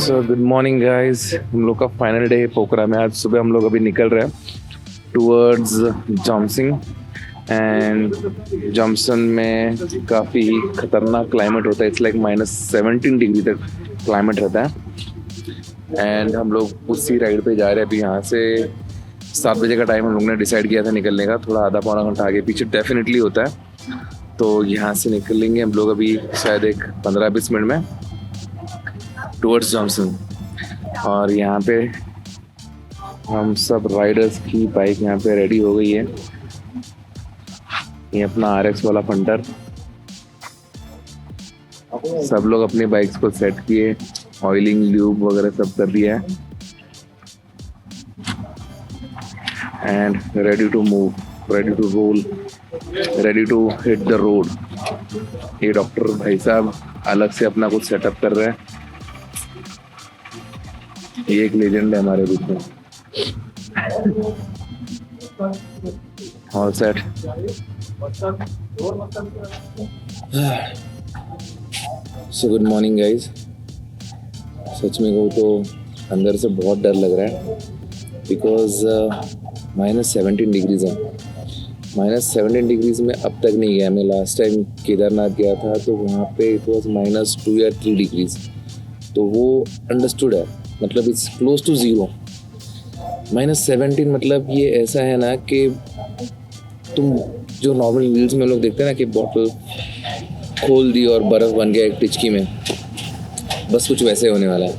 सो good morning guys, हम लोग का फाइनल डे है पोखरा में। आज सुबह हम लोग अभी निकल रहे हैं टूवर्ड्स जॉमसिंग। एंड जॉमसन में काफ़ी खतरनाक क्लाइमेट होता है। इट्स लाइक -17 डिग्री तक क्लाइमेट रहता है। एंड हम लोग उसी राइड पे जा रहे हैं अभी। यहाँ से 7 बजे का टाइम हम लोग ने डिसाइड किया था निकलने का। थोड़ा आधा पौना घंटा आगे पीछे डेफिनेटली होता है। तो यहाँ से निकलेंगे हम लोग अभी शायद एक 15-20 मिनट में टूवर्ड्स जॉमसन। और यहाँ पे हम सब राइडर्स की बाइक यहाँ पे रेडी हो गई है। ये अपना RX वाला फंटर, सब लोग अपनी बाइक्स को सेट किए, ऑयलिंग ल्यूब वगैरह सब कर दिया है and ready to move, ready to roll, ready to hit the road. ये डॉक्टर भाई साहब अलग से अपना कुछ सेटअप कर रहे हैं। ये एक लेजेंड है हमारे बीच में। All set. So good morning guys. सच में कहूँ तो अंदर से बहुत डर लग रहा है बिकॉज -17 डिग्रीज है। -17 डिग्रीज में अब तक नहीं गया मैं। लास्ट टाइम केदारनाथ गया था तो वहाँ पे इट वॉज -2 या 3 डिग्रीज, तो वो अंडरस्टूड है, मतलब इट्स क्लोज टू 0। -17 मतलब ये ऐसा है ना कि तुम जो नॉर्मल रील्स में लोग देखते हैं ना कि बॉटल खोल दी और बर्फ़ बन गया एक टिचकी में, बस कुछ वैसे होने वाला है।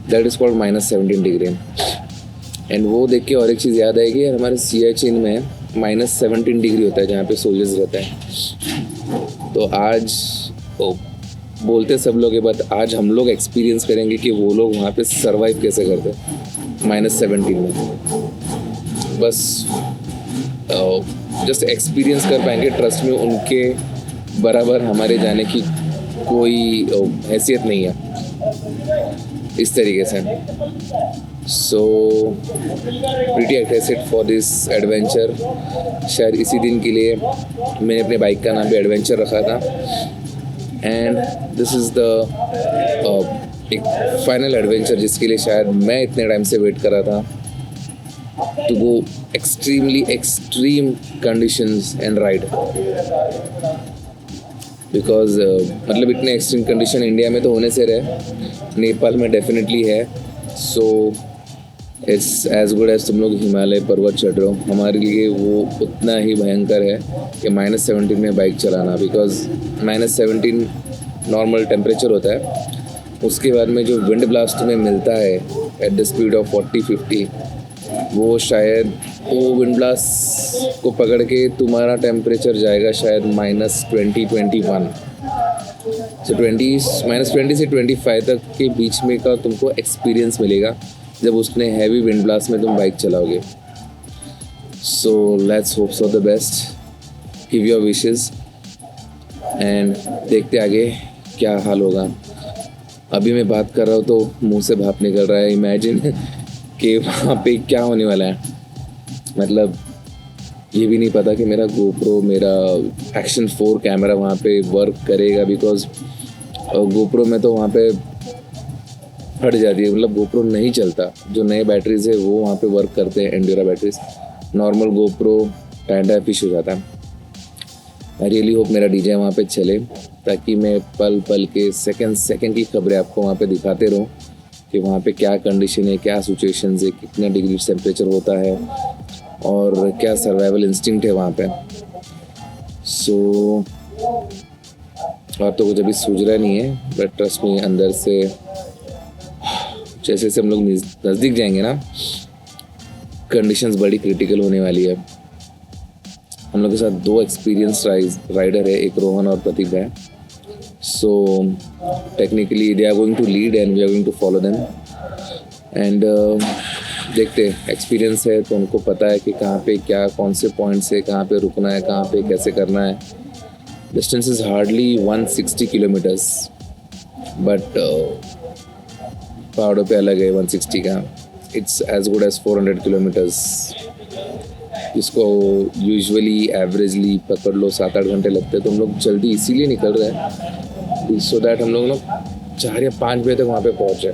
That is called -17 degree. And वो देख के और एक चीज़ याद आएगी, हमारे सियाचिन में -17 डिग्री होता है जहाँ पे सोल्जर्स रहते हैं। तो आज बोलते सब लोग ये बात, आज हम लोग एक्सपीरियंस करेंगे कि वो लोग वहाँ पे सरवाइव कैसे करते हैं -17 में। बस जस्ट एक्सपीरियंस कर पाएंगे। ट्रस्ट में उनके बराबर हमारे जाने की कोई हैसियत नहीं है इस तरीके से। So pretty excited for this adventure. शायद इसी दिन के लिए मैंने अपने बाइक का नाम भी एडवेंचर रखा था। एंड दिस इज़ द एक फाइनल एडवेंचर जिसके लिए शायद मैं इतने टाइम से वेट कर रहा था, to go extremely extreme conditions and ride. Because मतलब इतने एक्सट्रीम कंडीशन इंडिया में तो होने से रहे, नेपाल में डेफिनेटली है। So it's as good as तुम लोग हिमालय पर्वत चढ़ रहे हो। हमारे लिए वो उतना ही भयंकर है कि -17 में बाइक चलाना। बिकॉज -17 नॉर्मल टेम्परेचर होता है, उसके बाद में जो विंड ब्लास्ट तुम्हें मिलता है एट द स्पीड ऑफ 40-50, वो शायद वो विंड ब्लास्ट को पकड़ के तुम्हारा टेम्परेचर जाएगा शायद -20-21। सो -20 से 25 तक के बीच में का तुमको एक्सपीरियंस मिलेगा जब उसने हैवी विंड ब्लास्ट में तुम बाइक चलाओगे। So let's hope for the best, give your wishes and देखते आगे क्या हाल होगा। अभी मैं बात कर रहा हूँ तो मुंह से भाप निकल रहा है। इमेजिन कि वहाँ पे क्या होने वाला है। मतलब ये भी नहीं पता कि मेरा GoPro, मेरा Action 4 कैमरा वहाँ पे वर्क करेगा। बिकॉज GoPro में तो वहाँ पे फट जाती है, मतलब GoPro नहीं चलता। जो नए बैटरीज है वो वहाँ पे वर्क करते हैं, Enduro batteries. Normal GoPro time finish हो जाता है। आई रियली होप मेरा DJ वहाँ पे चले ताकि मैं पल पल के सेकंड की खबरें आपको वहाँ पे दिखाते रहूँ कि वहाँ पे क्या कंडीशन है, क्या सिचुएशंस है, कितना डिग्री टेम्परेचर होता है और क्या सर्वाइवल इंस्टिंक्ट है वहाँ पे। सो और तो कुछ अभी सूझ रहा नहीं है, बट ट्रस्ट में अंदर से जैसे जैसे हम लोग नज़दीक जाएंगे ना, कंडीशंस बड़ी क्रिटिकल होने वाली है। हम लोग के साथ 2 एक्सपीरियंस राइडर है, एक रोहन और प्रतीक है। So technically they are going to lead and we are going to follow them. And देखते, एक्सपीरियंस है तो उनको पता है कि कहाँ पे क्या, कौन से पॉइंट से कहाँ पे रुकना है, कहाँ पे कैसे करना है। Distance is hardly 160 kilometres, but पहाड़ों पे अलग है 160 का। It's as good as 400 kilometres. इसको यूजुअली एवरेजली पकड़ लो 7-8 घंटे लगते हैं। तो हम लोग जल्दी इसीलिए निकल रहे हैं सो दैट हम लोग ना 4 या 5 बजे तक वहाँ पे पहुँचे,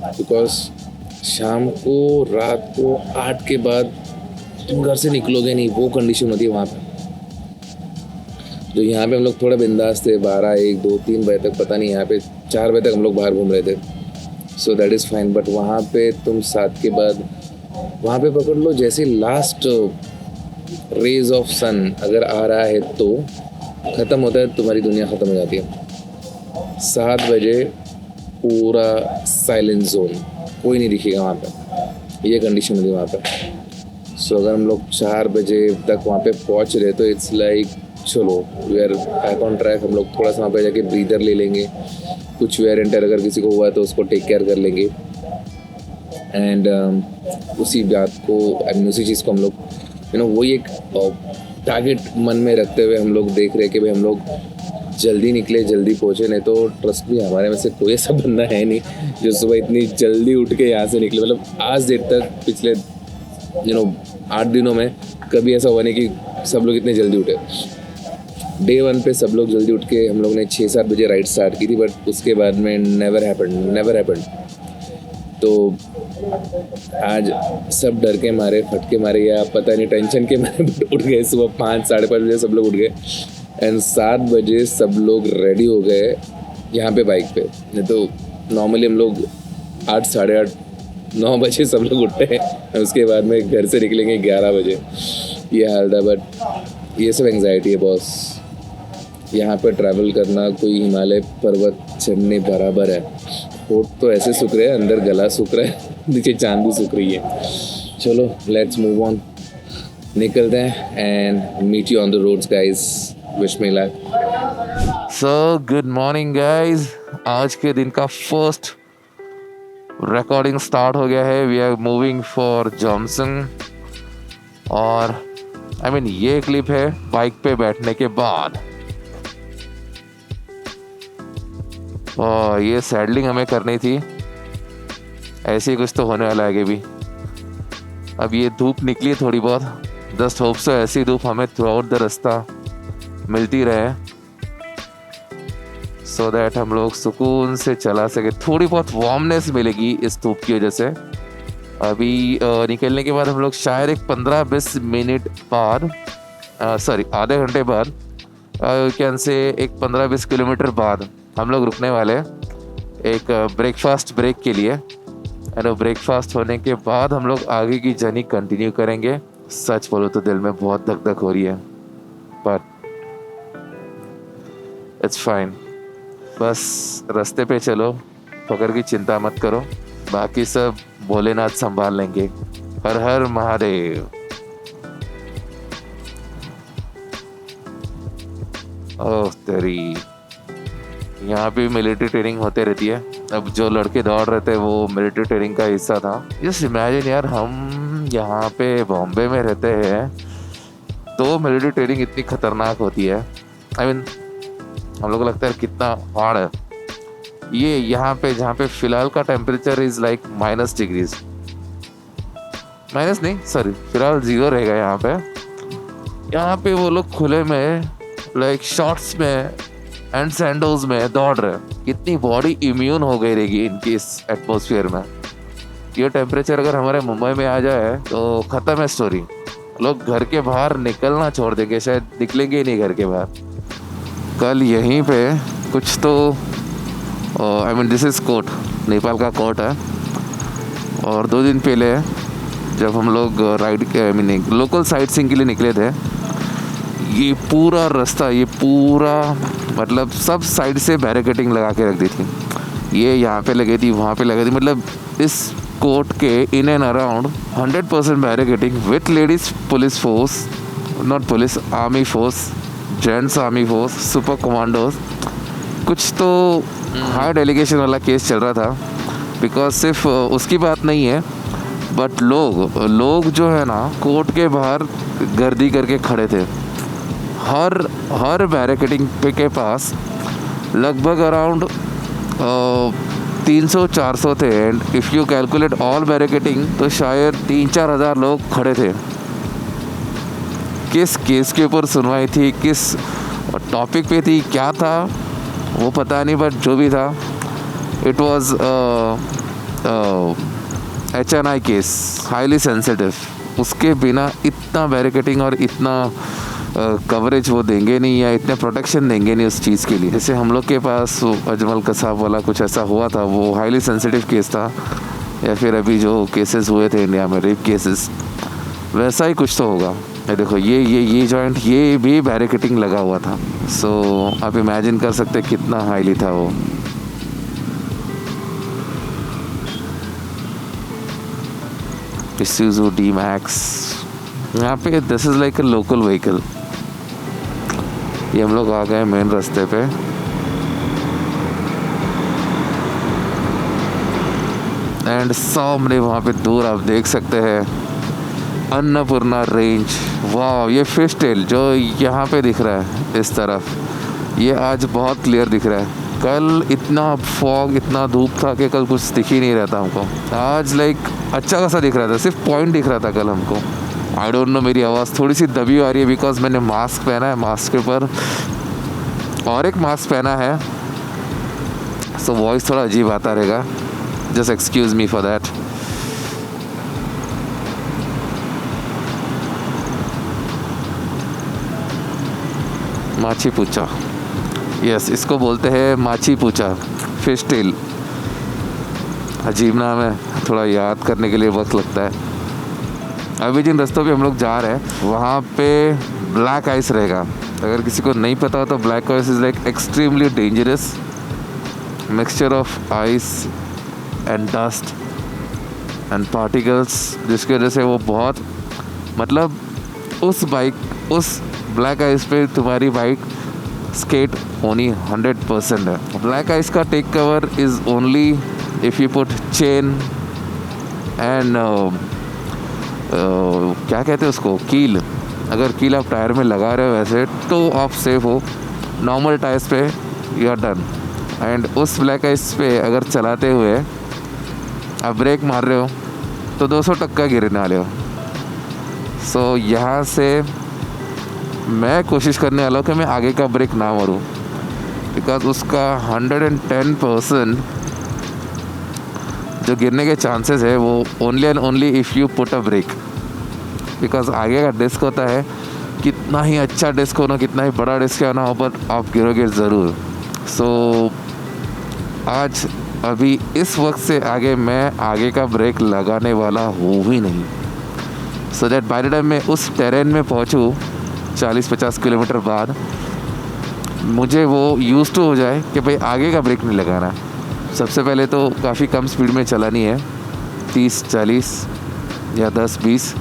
बिकॉज शाम को रात को 8 के बाद तुम घर से निकलोगे नहीं, वो कंडीशन होती है वहाँ पे। तो यहाँ पे हम लोग थोड़ा बिंदास थे, 12, 1, 2, 3 बजे तक पता नहीं, यहाँ पे 4 बजे तक हम लोग बाहर घूम रहे थे। So that is fine. But वहाँ पे तुम 7 के बाद वहाँ पे पकड़ लो, जैसे लास्ट रेज ऑफ सन अगर आ रहा है तो ख़त्म होता है, तुम्हारी दुनिया ख़त्म हो जाती है। 7 बजे पूरा साइलेंट जोन, कोई नहीं दिखेगा वहाँ पे, ये कंडीशन होती है वहाँ पे। सो अगर हम लोग 4 बजे तक वहाँ पे पहुँच रहे तो इट्स लाइक चलो we are back on track. हम लोग थोड़ा सा वहाँ पे जाके ब्रीदर ले लेंगे, कुछ वेयर एंड टेयर अगर किसी को हुआ है तो उसको टेक केयर कर लेंगे। एंड उसी बात को उसी चीज़ को हम लोग वही एक टारगेट मन में रखते हुए हम लोग देख रहे कि भाई हम लोग जल्दी निकले, जल्दी पहुँचे। नहीं तो ट्रस्ट भी हमारे में से कोई ऐसा बंदा है नहीं जो सुबह इतनी जल्दी उठ के यहाँ से निकले। मतलब आज देर तक पिछले 8 दिनों में कभी ऐसा हुआ नहीं कि सब लोग इतने जल्दी उठे। डे 1 पे सब लोग जल्दी उठ के हम लोग ने 6-7 बजे राइड स्टार्ट की थी, बट उसके बाद में नेवर हैपेंड। तो आज सब डर के मारे, फटके मारे या पता नहीं टेंशन के मारे उठ गए। सुबह 5, 5:30 बजे सब लोग उठ गए एंड 7 बजे सब लोग रेडी हो गए यहाँ पे बाइक पे। नहीं तो नॉर्मली हम लोग 8, 8:30, 9 बजे सब लोग उठते हैं, उसके बाद में घर से निकलेंगे 11 बजे। ये हाल था। बट ये सब एंग्जाइटी है बॉस। यहाँ पर ट्रैवल करना कोई हिमालय पर्वत चढ़ने बराबर है। होठ तो ऐसे सूख रहे हैं, अंदर गला सूख रहा है, नीचे चांद भी सूख रही है। चलो लेट्स मूव ऑन, निकलते हैं and meet you on the roads guys. Wish me luck. So good morning guys, आज के दिन का फर्स्ट रिकॉर्डिंग स्टार्ट हो गया है। We are moving for Johnson और ये क्लिप है बाइक पे बैठने के बाद। और ये सैडलिंग हमें करनी थी, ऐसे ही कुछ तो होने वाला है आगे भी। अब ये धूप निकली है थोड़ी बहुत, जस्ट होप सो ऐसी धूप हमें थ्रू आउट द रास्ता मिलती रहे, सो दैट हम लोग सुकून से चला सके। थोड़ी बहुत वार्मनेस मिलेगी इस धूप की वजह से। अभी निकलने के बाद हम लोग शायद एक 15-20 मिनट बाद, आधे घंटे बाद, कैन से एक 15-20 किलोमीटर बाद हम लोग रुकने वाले एक ब्रेकफास्ट ब्रेक के लिए। एंड ब्रेकफास्ट होने के बाद हम लोग आगे की जर्नी कंटिन्यू करेंगे। सच बोलो तो दिल में बहुत धक धक हो रही है, बट इट्स फाइन। बस रास्ते पे चलो, फकर की चिंता मत करो, बाकी सब भोलेनाथ संभाल लेंगे। हर हर महादेव। ओह तेरी, यहाँ पे मिलिट्री ट्रेनिंग होते रहती है। अब जो लड़के दौड़ रहे थे वो मिलिट्री ट्रेनिंग का हिस्सा था। जस्ट इमेजिन यार, हम यहाँ पे बॉम्बे में रहते हैं तो मिलिट्री ट्रेनिंग इतनी खतरनाक होती है। हम लोग को लगता है कितना हार्ड है ये। यहाँ पे जहाँ पे फिलहाल का temperature is like -degrees, minus नहीं सॉरी, फिलहाल 0 रहेगा यहाँ पे। यहाँ पे वो लोग खुले में लाइक शॉर्ट्स में एंड सैंडल्स में दौड़ रहे हैं। कितनी बॉडी इम्यून हो गई रहेगी इनकी इस एटमॉस्फेयर में। ये टेम्परेचर अगर हमारे मुंबई में आ जाए तो ख़त्म है स्टोरी। लोग घर के बाहर निकलना छोड़ देंगे, शायद निकलेंगे ही नहीं घर के बाहर। कल यहीं पे कुछ तो दिस इज़ कोट, नेपाल का कोट है। और 2 दिन पहले जब हम लोग राइड के लोकल साइट सीइंग के लिए निकले थे, ये पूरा रास्ता, ये पूरा मतलब सब साइड से बैरिकेडिंग लगा के रख दी थी। ये यहाँ पे लगी थी, वहाँ पे लगी थी। मतलब इस कोर्ट के in and around 100% barricading with ladies police force, not police, army force, gents army force, super commandos. कुछ तो हाई डेलीगेशन वाला केस चल रहा था, बिकॉज सिर्फ उसकी बात नहीं है, बट लोग जो है ना कोर्ट के बाहर गर्दी करके खड़े थे। हर बैरिकेडिंग के पास लगभग अराउंड 300-400 थे। And if you calculate all barricading तो शायद 3-4 हज़ार लोग खड़े थे। किस केस के ऊपर सुनवाई थी, किस टॉपिक पे थी, क्या था, वो पता नहीं, बट जो भी था it was HNI case, highly sensitive. उसके बिना इतना बैरिकेटिंग और इतना कवरेज वो देंगे नहीं, या इतने प्रोटेक्शन देंगे नहीं उस चीज़ के लिए। जैसे हम लोग के पास अजमल कसाब वाला कुछ ऐसा हुआ था, वो हाईली सेंसिटिव केस था, या फिर अभी जो केसेस हुए थे इंडिया में रेप केसेस, वैसा ही कुछ तो होगा। ये देखो ये जॉइंट, ये भी बैरिकेटिंग लगा हुआ था। सो आप इमेजिन कर सकते कितना हाईली था वो। Isuzu D-Max, यहाँ पे this is like a local vehicle. ये हम लोग आ गए मेन रास्ते पे। एंड सामने वहाँ पे दूर आप देख सकते हैं अन्नपूर्णा रेंज। वाह, ये फिश टेल जो यहाँ पे दिख रहा है इस तरफ, ये आज बहुत क्लियर दिख रहा है। कल इतना फॉग, इतना धूप था कि कल कुछ दिख ही नहीं रहा था हमको। आज लाइक अच्छा खासा दिख रहा था, सिर्फ पॉइंट दिख रहा था कल हमको। आई डोंट नो, मेरी आवाज़ थोड़ी सी दबी आ रही है बिकॉज मैंने मास्क पहना है, मास्क के ऊपर और एक मास्क पहना है, सो वॉइस थोड़ा अजीब आता रहेगा। Just excuse me for that. माछी पूछा, यस, इसको बोलते हैं माछी पूछा, फिश टेल। अजीब नाम है, थोड़ा याद करने के लिए वक्त लगता है। अभी जिन रास्तों पे हम लोग जा रहे हैं वहाँ पे ब्लैक आइस रहेगा। अगर किसी को नहीं पता हो तो black ice is like extremely dangerous mixture of ice and dust and particles, जिसकी वजह से वो बहुत, मतलब उस ब्लैक आइस पे तुम्हारी बाइक स्केट होनी 100% है। ब्लैक आइस का take cover is only if you put chain and क्या कहते हैं उसको, कील। अगर कील आप टायर में लगा रहे हो वैसे तो आप सेफ हो। नॉर्मल टायर्स पे यू आर डन। एंड उस ब्लैक आइस पे अगर चलाते हुए आप ब्रेक मार रहे हो तो 200 टक्का गिरने वाले हो। सो यहाँ से मैं कोशिश करने वाला हूँ कि मैं आगे का ब्रेक ना मारूँ, बिकॉज उसका 110% जो गिरने के चांसेस है वो only and only if you put a brake. Because आगे का डिस्क होता है, कितना ही अच्छा डिस्क होना, कितना ही बड़ा डिस्क आना हो, पर आप गिरोगे ज़रूर। सो आज अभी इस वक्त से आगे मैं आगे का ब्रेक लगाने वाला हूँ ही नहीं, so that by the time मैं उस टेरेन में पहुँचूँ 40-50 किलोमीटर बाद, मुझे वो यूज़ टू हो जाए कि भाई आगे का ब्रेक नहीं लगाना। सबसे पहले तो काफ़ी कम स्पीड में चलानी है, 30-40 या 10-20।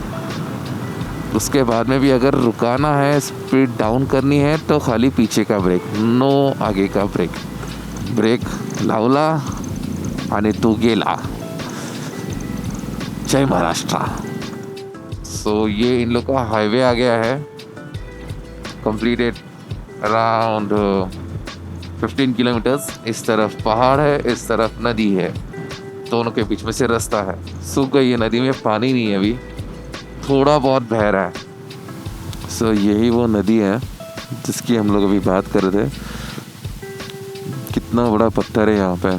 उसके बाद में भी अगर रुकाना है, स्पीड डाउन करनी है, तो खाली पीछे का ब्रेक, नो आगे का ब्रेक। ब्रेक लावला आणि तू गेला। जय महाराष्ट्र। सो ये इन लोग का हाईवे आ गया है, कंप्लीटेड अराउंड 15 किलोमीटर्स। इस तरफ पहाड़ है, इस तरफ नदी है, दोनों के बीच में से रास्ता है। सूख गई है नदी में, पानी नहीं है, अभी थोड़ा बहुत बह रहा है। सो यही वो नदी है जिसकी हम लोग अभी बात कर रहे थे। कितना बड़ा पत्थर है यहाँ पे,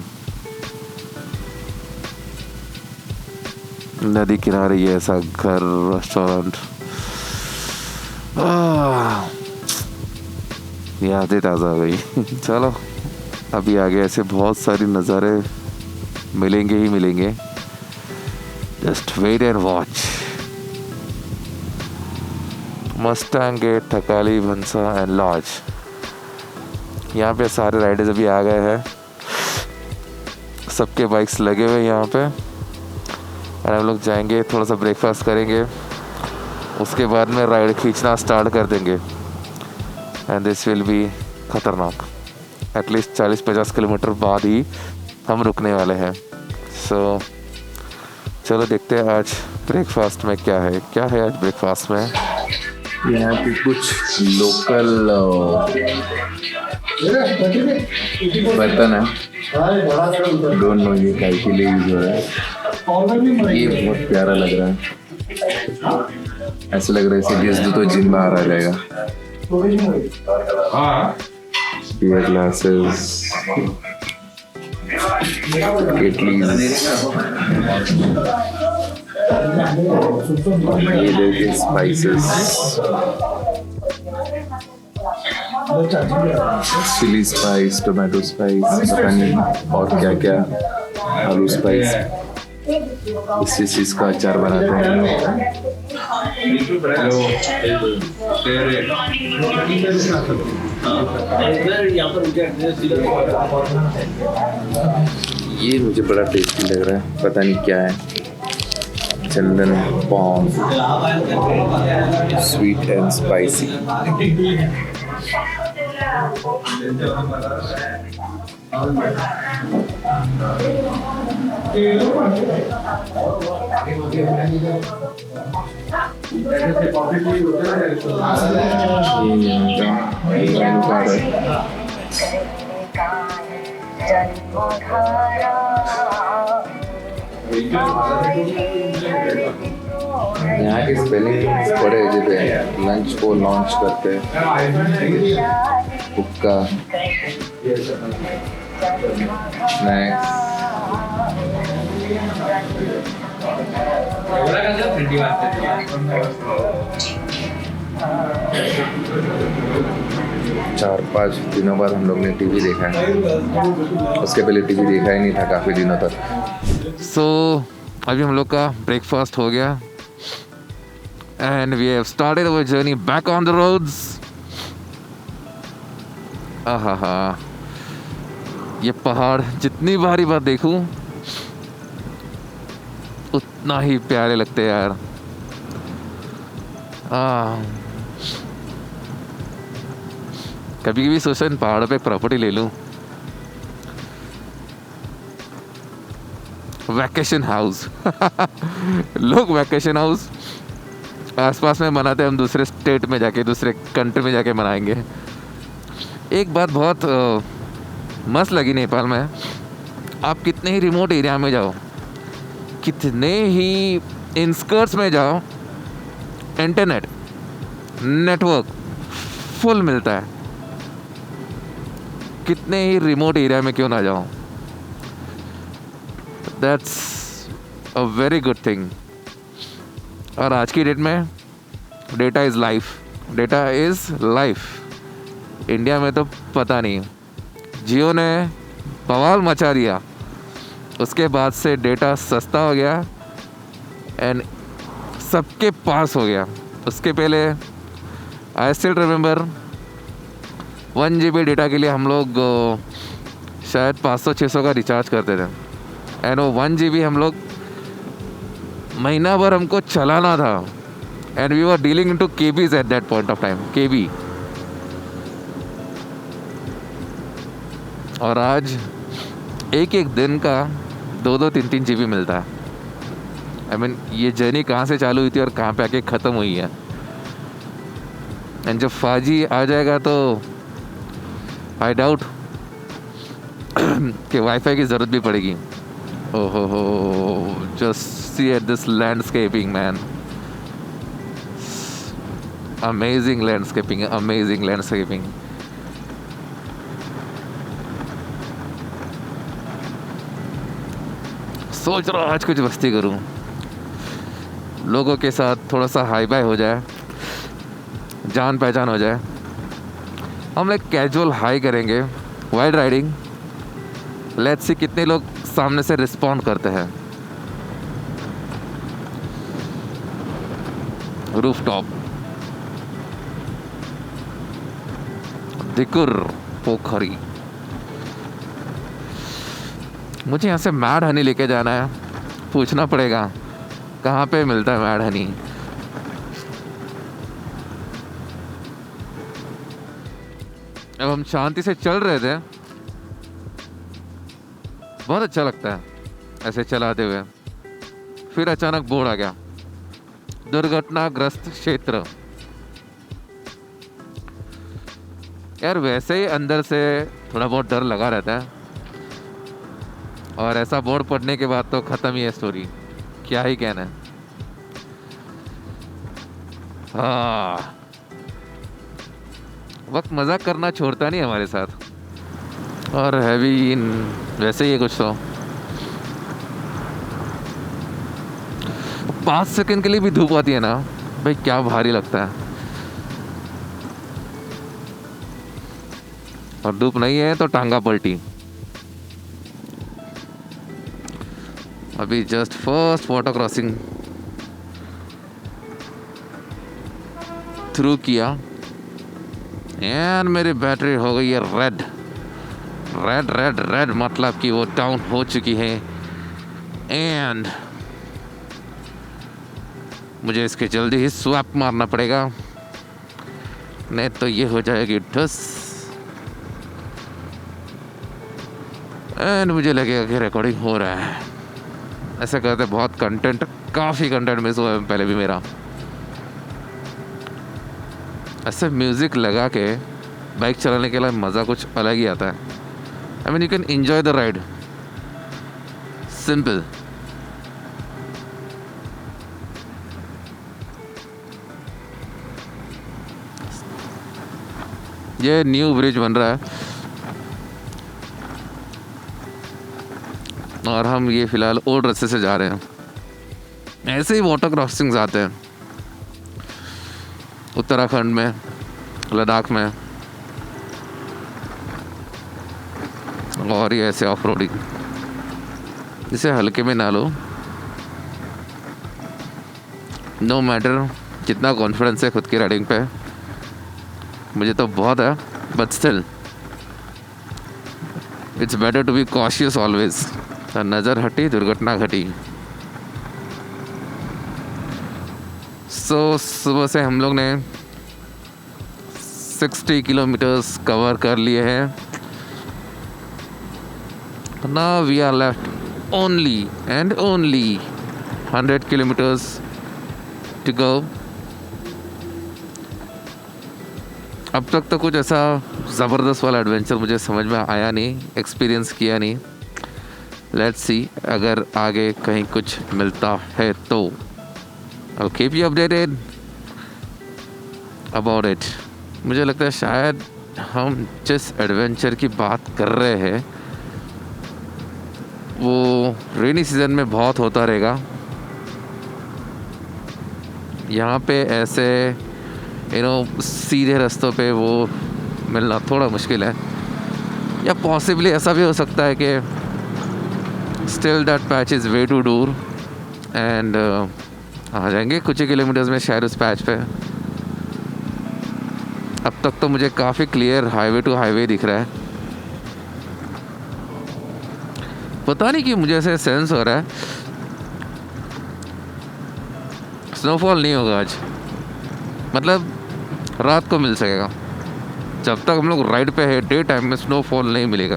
नदी किनारे ये ऐसा घर, रेस्टोरेंट, यादें ताज़ा हो गई। चलो अभी आगे ऐसे बहुत सारी नज़ारे मिलेंगे ही मिलेंगे, just wait and watch. Mustang gate, Thakali, Bhansa and lodge, यहाँ पे सारे राइडर्स अभी आ गए हैं, सबके बाइक्स लगे हुए यहाँ पे। और हम लोग जाएंगे, थोड़ा सा ब्रेकफास्ट करेंगे, उसके बाद में राइड खींचना स्टार्ट कर देंगे। एंड दिस विल बी ख़तरनाक। एटलीस्ट 40-50 किलोमीटर बाद ही हम रुकने वाले हैं। सो चलो देखते हैं आज ब्रेकफास्ट में क्या है आज ब्रेकफास्ट में। यहाँ पे कुछ लोकल बर्तन है, डोंट नो ये काय के लिए यूज हो रहा है। ये बहुत प्यारा लग रहा है, ऐसा लग रहा है इसे घिस दो तो जिन बाहर आ जाएगा। बियर ग्लासेस, केटलीज, ये देखिए spices, chilli spice, tomato spice, पता नहीं और क्या क्या, आलू स्पाइस, इस चीज़ का अचार बनाते हैं। ये मुझे बड़ा टेस्टी लग रहा है, पता नहीं क्या है, चंदन पॉन्ग, स्वीट एंड स्पाइसी। यहाँ के स्पेलिंग बड़े अजीब है। लंच को लॉन्च करते हैं, हुक्का, स्नैक्स, चार पाँच दिनों बाद हम लोग ने टीवी देखा है, उसके पहले टीवी देखा ही नहीं था काफ़ी दिनों तक। सो अभी हम लोग का ब्रेकफास्ट हो गया and we have started our journey back on the roads. Aha, ये पहाड़ जितनी बारी बार देखूं उतना ही प्यारे लगते हैं यार। कभी कभी सोचा इन पहाड़ों पे प्रॉपर्टी ले लूं। वैकेशन हाउस लोग वैकेशन हाउस आसपास में मनाते हैं, हम दूसरे स्टेट में जाके, दूसरे कंट्री में जाके मनाएंगे। एक बात बहुत मस्त लगी नेपाल में, आप कितने ही रिमोट एरिया में जाओ, कितने ही इंस्कर्ट्स में जाओ, इंटरनेट नेटवर्क फुल मिलता है। कितने ही रिमोट एरिया में क्यों ना जाओ, that's a very good thing. और आज की डेट में data is life, data is life. India में तो पता नहीं, जियो ने बवाल मचा दिया, उसके बाद से डेटा सस्ता हो गया एंड सबके पास हो गया। उसके पहले I still remember 1 GB data के लिए हम लोग शायद 500-600 का रिचार्ज करते थे एंड वो 1 GB हम लोग महीना भर हमको चलाना था and we were dealing into KBs at that point of time, KB. और आज एक एक दिन का 2-2, 3-3 GB मिलता है। आई मीन ये जर्नी कहाँ से चालू हुई थी और कहाँ पे आके ख़त्म हुई है। एंड जब 5G आ जाएगा तो आई डाउट कि वाईफाई की ज़रूरत भी पड़ेगी। ओहो हो, just see at this landscaping man, amazing landscaping, amazing landscaping. सोच रहा हूँ आज कुछ मस्ती करूँ, लोगों के साथ थोड़ा सा हाई बाई हो जाए, जान पहचान हो जाए। हम एक कैजुअल हाई करेंगे, वाइड राइडिंग। लेट्स सी कितने लोग सामने से रिस्पॉन्ड करते हैं। रूफ टॉप, दिकुर पोखरी। मुझे यहाँ से मैड हनी लेके जाना है, पूछना पड़ेगा कहाँ पे मिलता है मैड हनी। अब हम शांति से चल रहे थे, बहुत अच्छा लगता है ऐसे चलाते हुए। फिर अचानक बोर्ड आ गया, दुर्घटनाग्रस्त क्षेत्र। यार वैसे ही अंदर से थोड़ा बहुत डर लगा रहता है, और ऐसा बोर्ड पढ़ने के बाद तो ख़त्म ही है स्टोरी, क्या ही कहना है। हाँ, वक्त मजाक करना छोड़ता नहीं हमारे साथ। और हैवी वैसे ही है कुछ तो। 5 सेकंड के लिए भी धूप आती है ना भाई, क्या भारी लगता है। और धूप नहीं है तो टांगा पलटी। अभी just first water crossing through किया एंड मेरी बैटरी हो गई है रेड रेड रेड रेड, मतलब कि वो डाउन हो चुकी है। एंड मुझे इसके जल्दी ही स्वैप मारना पड़ेगा, नहीं तो ये हो जाएगी ठुस। एंड मुझे लगेगा कि रिकॉर्डिंग हो रहा है। ऐसे करते बहुत कंटेंट, काफ़ी कंटेंट मिस हुआ है पहले भी मेरा। ऐसे म्यूज़िक लगा के बाइक चलाने के लिए मज़ा कुछ अलग ही आता है। I mean you can enjoy the ride, simple. ये न्यू ब्रिज बन रहा है और हम ये फ़िलहाल ओल्ड रास्ते से जा रहे हैं। ऐसे ही वाटर क्रॉसिंग्स आते हैं उत्तराखंड में, लद्दाख में, और ये ऐसे ऑफ रोडिंग। इसे हल्के में ना लो, नो मैटर कितना कॉन्फिडेंस है खुद की राइडिंग पे, मुझे तो बहुत है, but still it's better to be cautious always. नज़र हटी दुर्घटना घटी। सुबह से हम लोग ने 60 किलोमीटर्स कवर कर लिए हैं। Now we are left only and only 100 kilometres to go. अब तक तो कुछ ऐसा ज़बरदस्त वाला एडवेंचर मुझे समझ में आया नहीं, एक्सपीरियंस किया नहीं। लेट्स सी अगर आगे कहीं कुछ मिलता है तो I'll keep you updated about it। मुझे लगता है शायद हम जिस एडवेंचर की बात कर रहे हैं वो रेनी सीज़न में बहुत होता रहेगा। यहाँ पे ऐसे सीधे रास्तों पे वो मिलना थोड़ा मुश्किल है, या पॉसिबली ऐसा भी हो सकता है कि still that patch is way to दूर एंड आ जाएंगे कुछ ही किलोमीटर्स में शायद उस पैच पे। अब तक तो मुझे काफ़ी क्लियर हाईवे टू हाईवे दिख रहा है। पता नहीं कि मुझे ऐसे सेंस हो रहा है स्नोफॉल नहीं होगा आज, मतलब रात को मिल सकेगा। जब तक हम लोग राइड पे है डे टाइम में स्नोफॉल नहीं मिलेगा,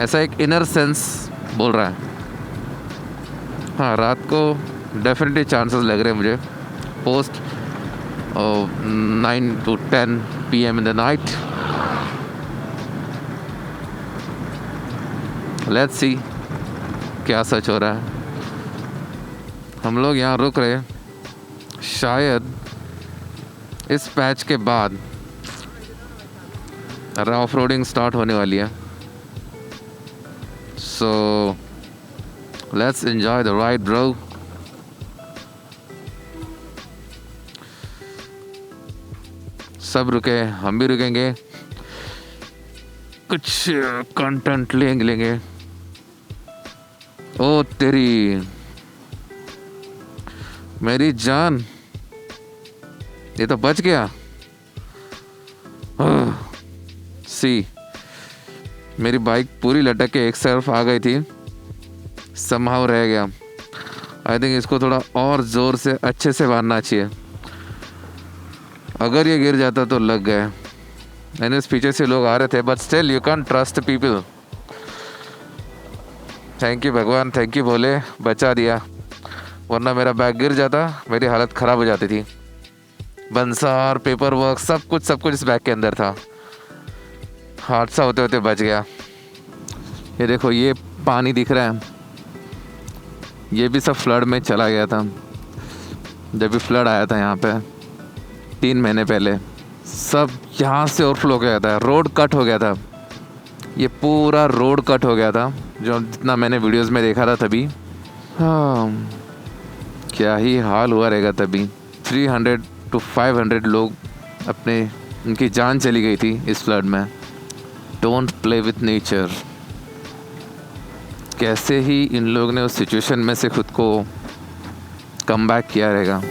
ऐसा एक इनर सेंस बोल रहा है। हाँ, रात को डेफिनेटली चांसेस लग रहे हैं मुझे, post 9 to 10 PM in the night। Let's see क्या सच हो रहा है। हम लोग यहाँ रुक रहे, शायद इस पैच के बाद ऑफ रोडिंग स्टार्ट होने वाली है। So let's enjoy the ride bro. सब रुके, हम भी रुकेंगे, कुछ कंटेंट लेंगे। ओ तेरी मेरी जान, ये तो बच गया। सी मेरी बाइक पूरी लटक के एक तरफ आ गई थी, समहाउ रह गया। आई थिंक इसको थोड़ा और ज़ोर से अच्छे से बांधना चाहिए। अगर ये गिर जाता तो लग गए। मैंने इस पीछे से लोग आ रहे थे, but still you can trust people. Thank you भगवान, थैंक यू भोले, बचा दिया, वरना मेरा बैग गिर जाता, मेरी हालत ख़राब हो जाती थी। बंसार, पेपर वर्क, सब कुछ इस बैग के अंदर था। हादसा होते होते बच गया। ये देखो, ये पानी दिख रहा है, ये भी सब फ्लड में चला गया था। जब भी फ्लड आया था यहाँ पे 3 महीने पहले, सब यहाँ से ओवरफ्लो हो गया था, रोड कट हो गया था। ये पूरा रोड कट हो गया था, जो जितना मैंने वीडियोस में देखा था तभी। हाँ, क्या ही हाल हुआ रहेगा तभी। 300 to 500 लोग अपने उनकी जान चली गई थी इस फ्लड में। Don't play with nature. कैसे ही इन लोगों ने उस सिचुएशन में से खुद को कम बैक किया रहेगा।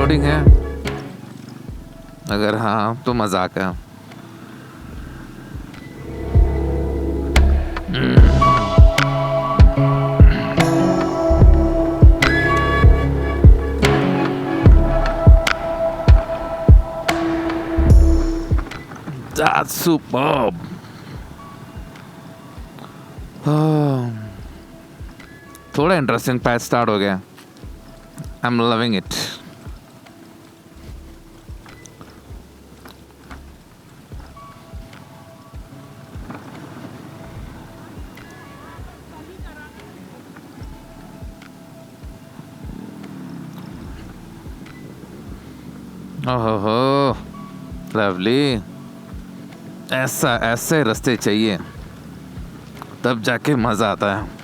है, अगर हाँ तो मजाक है। That's superb. थोड़ा इंटरेस्टिंग पैच स्टार्ट हो गया। I'm loving it. ओहो, लवली। ऐसे रास्ते चाहिए, तब जाके मज़ा आता है।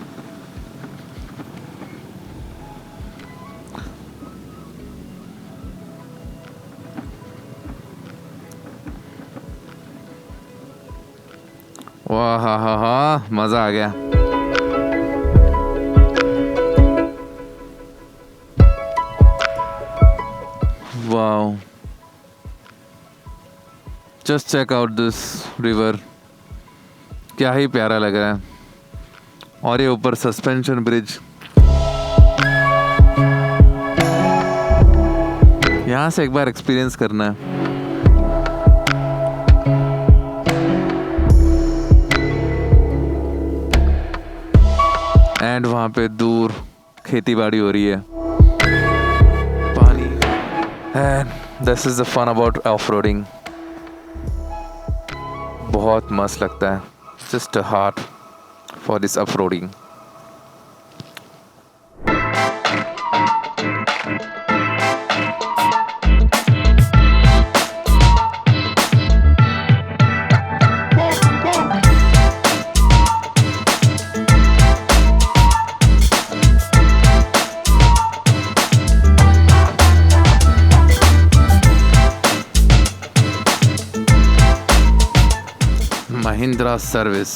वाह हा हा, मज़ा आ गया। Wow, just check out this river, क्या ही प्यारा लग रहा है। और ये ऊपर सस्पेंशन ब्रिज, यहाँ से एक बार एक्सपीरियंस करना है। एंड वहाँ पे दूर खेती बाड़ी हो रही है, पानी। And this is the fun about off roading. बहुत मस्त लगता है। Just a heart for this off roading. Mahindra service.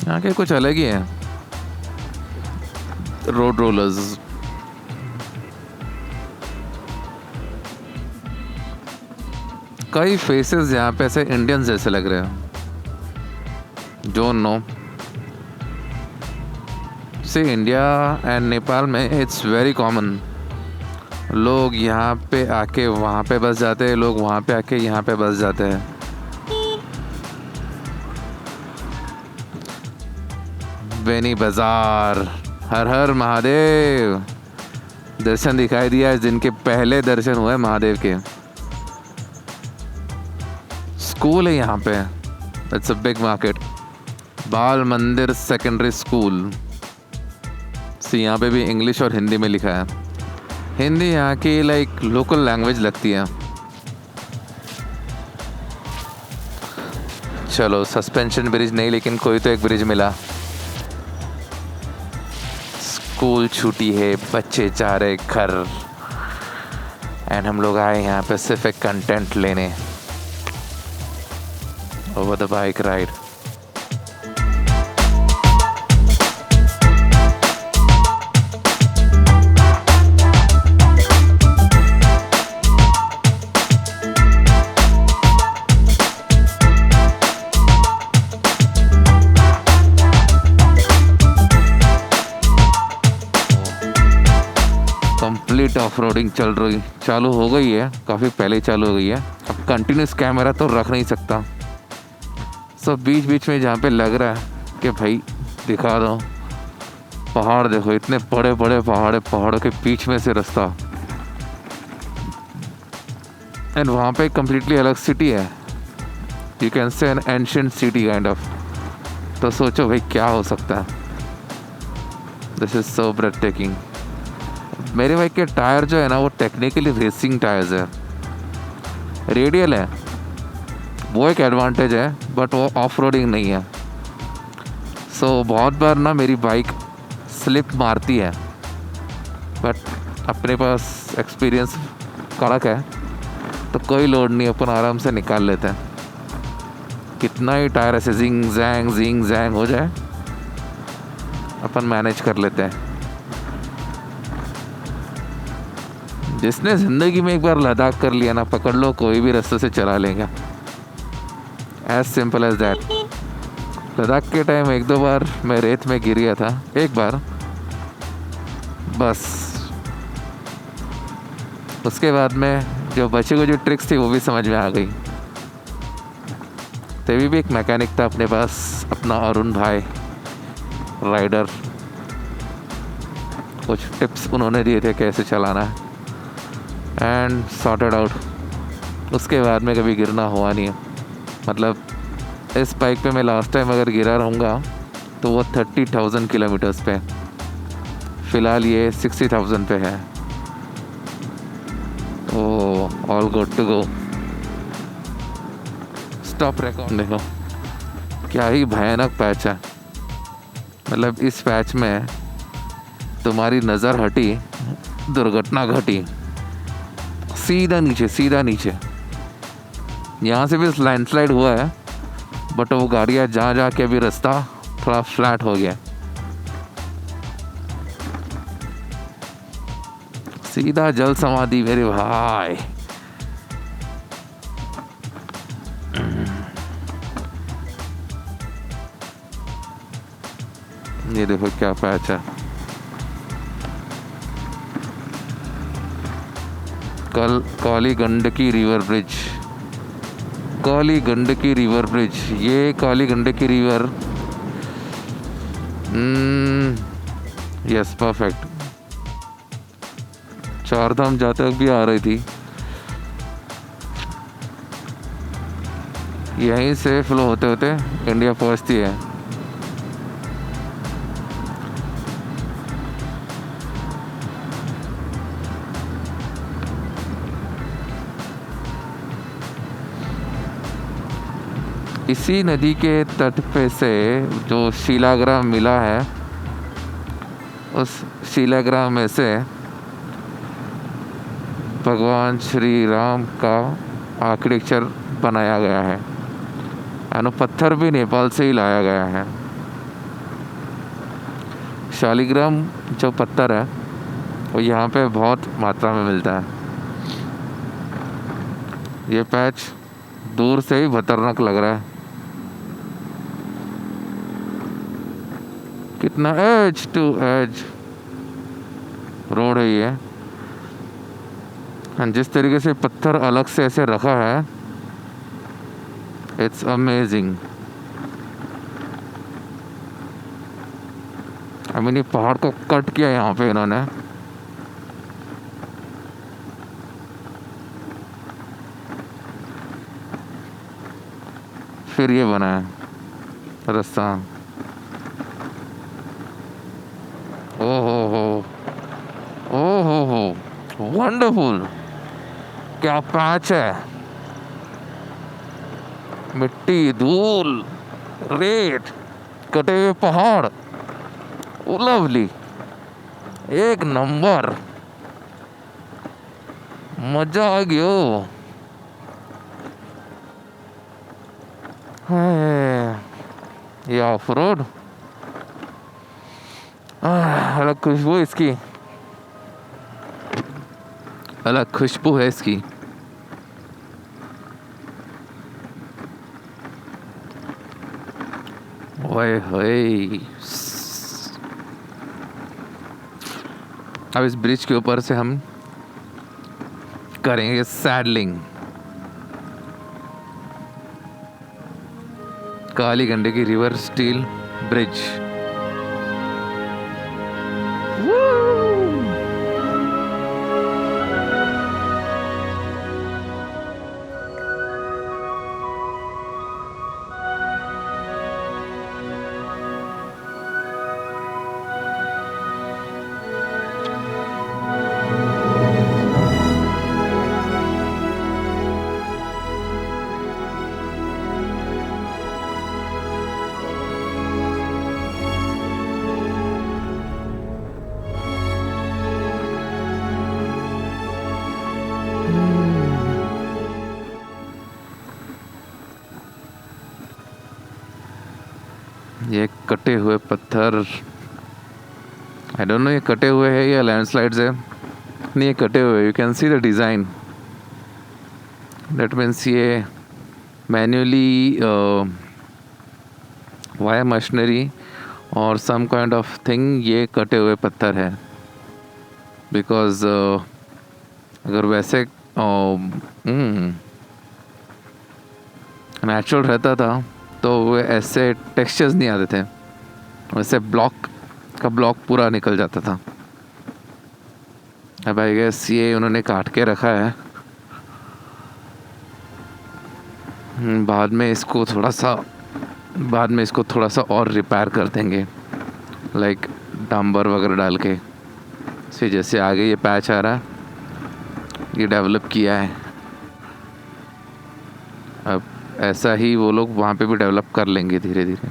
यहाँ के कुछ अलग ही है। रोड रोलर्स, कई फेसेस यहाँ पे ऐसे इंडियंस जैसे लग रहे हैं। डोंट नो, से इंडिया एंड नेपाल में इट्स वेरी कॉमन। लोग यहाँ पे आके वहाँ पे बस जाते हैं, लोग वहाँ पे आके यहाँ पे बस जाते हैं। बेनी बाजार, हर हर महादेव। दर्शन दिखाई दिया है, जिनके पहले दर्शन हुए महादेव के। स्कूल है यहाँ पे, इट्स अ बिग मार्केट। बाल मंदिर सेकेंडरी स्कूल। यहाँ पे भी इंग्लिश और हिंदी में लिखा है। हिंदी यहाँ की लाइक लोकल लैंग्वेज लगती है। चलो, सस्पेंशन ब्रिज नहीं, लेकिन कोई तो एक ब्रिज मिला। स्कूल छुट्टी है, बच्चे जा रहे घर, एंड हम लोग आए यहाँ पे सिर्फ एक कंटेंट लेने। Over the bike ride. Light off roading चालू हो गई है, काफ़ी पहले ही चालू हो गई है। अब कंटिन्यूस कैमरा तो रख नहीं सकता, सो बीच बीच में जहाँ पे लग रहा है कि भाई दिखा दो पहाड़, देखो इतने बड़े बड़े पहाड़ों के बीच में से रास्ता, एंड वहाँ पे कम्प्लीटली अलग सिटी है, you can say an ancient city kind of. तो सोचो भाई क्या हो सकता है, this is so breathtaking. मेरे बाइक के टायर जो है ना वो टेक्निकली रेसिंग टायर्स है, रेडियल है, वो एक एडवांटेज है, बट वो ऑफ रोडिंग नहीं है। सो बहुत बार ना मेरी बाइक स्लिप मारती है, बट अपने पास एक्सपीरियंस कड़क है तो कोई लोड नहीं, अपन आराम से निकाल लेते हैं। कितना ही टायर ऐसे जिंग जैंग हो जाए अपन मैनेज कर लेते हैं। जिसने ज़िंदगी में एक बार लद्दाख कर लिया ना, पकड़ लो कोई भी रास्ते से चला लेंगे, as simple as that. Ladakh के टाइम एक दो बार मैं रेत में गिर गया था, एक बार बस, उसके बाद में जो बचे को जो ट्रिक्स थी वो भी समझ में आ गई। तभी भी एक मैकेनिक था अपने पास, अपना अरुण भाई राइडर, कुछ टिप्स उन्होंने दिए थे कैसे चलाना है, एंड सॉर्टेड आउट। उसके बाद में कभी गिरना हुआ नहीं है। मतलब इस बाइक पे मैं लास्ट टाइम अगर गिरा रहूँगा तो वो 30,000 किलोमीटर्स पे, फ़िलहाल ये 60,000 पे है। Oh, all good to go. Stop record देखो, क्या ही भयानक पैच है। मतलब इस पैच में तुम्हारी नज़र हटी, दुर्घटना घटी, सीधा नीचे। यहाँ से भी लैंडस्लाइड हुआ है, बट वो गाड़ियाँ जा के भी रास्ता थोड़ा फ्लैट हो गया, सीधा जल समाधि मेरे भाई। ये देखो क्या पैच है। काली गंडकी रिवर ब्रिज, ये Kali Gandaki river, yes perfect. Chardham जाते वक्त भी आ रही थी, यहीं से फ्लो होते होते इंडिया पहुंचती है। इसी नदी के तट पे से जो शिलाग्राम मिला है, उस शिलाग्राम में से भगवान श्री राम का आर्किटेक्चर बनाया गया है, यानी पत्थर भी नेपाल से ही लाया गया है। शालिग्राम जो पत्थर है वो यहाँ पे बहुत मात्रा में मिलता है। ये पैच दूर से ही खतरनाक लग रहा है, कितना एज टू एज रोड है ये, जिस तरीके से पत्थर अलग से ऐसे रखा है, इट्स अमेजिंग। आई मीन ये पहाड़ को कट किया यहाँ पे इन्होंने, फिर ये बना है रास्ता। ओ हो वंडरफुल, क्या पैच है, मिट्टी, धूल, रेत, कटे हुए पहाड़, लवली, एक नंबर, मजा आ गया। ये ऑफ रोड, अलग खुशबू इसकी, अलग खुशबू है इसकी। ओए होए, अब इस ब्रिज के ऊपर से हम करेंगे सैडलिंग। काली गंडे की रिवर स्टील ब्रिज। ये कटे हुए पत्थर, आई डोंट नो ये कटे हुए हैं या लैंडस्लाइड्स है। नहीं, ये कटे हुए, you can see the design. That means ये मैन्युअली वाया मशीनरी और सम काइंड ऑफ थिंग ये कटे हुए पत्थर है। बिकॉज अगर वैसे नेचुरल रहता था तो वो ऐसे टेक्सचर्स नहीं आते थे, वैसे ब्लॉक पूरा निकल जाता था। अब आई गेस ये उन्होंने काट के रखा है, बाद में इसको थोड़ा सा और रिपेयर कर देंगे, लाइक डांबर वगैरह डाल के। से जैसे आगे ये पैच आ रहा है, ये डेवलप किया है, अब ऐसा ही वो लोग वहाँ पे भी डेवलप कर लेंगे धीरे धीरे।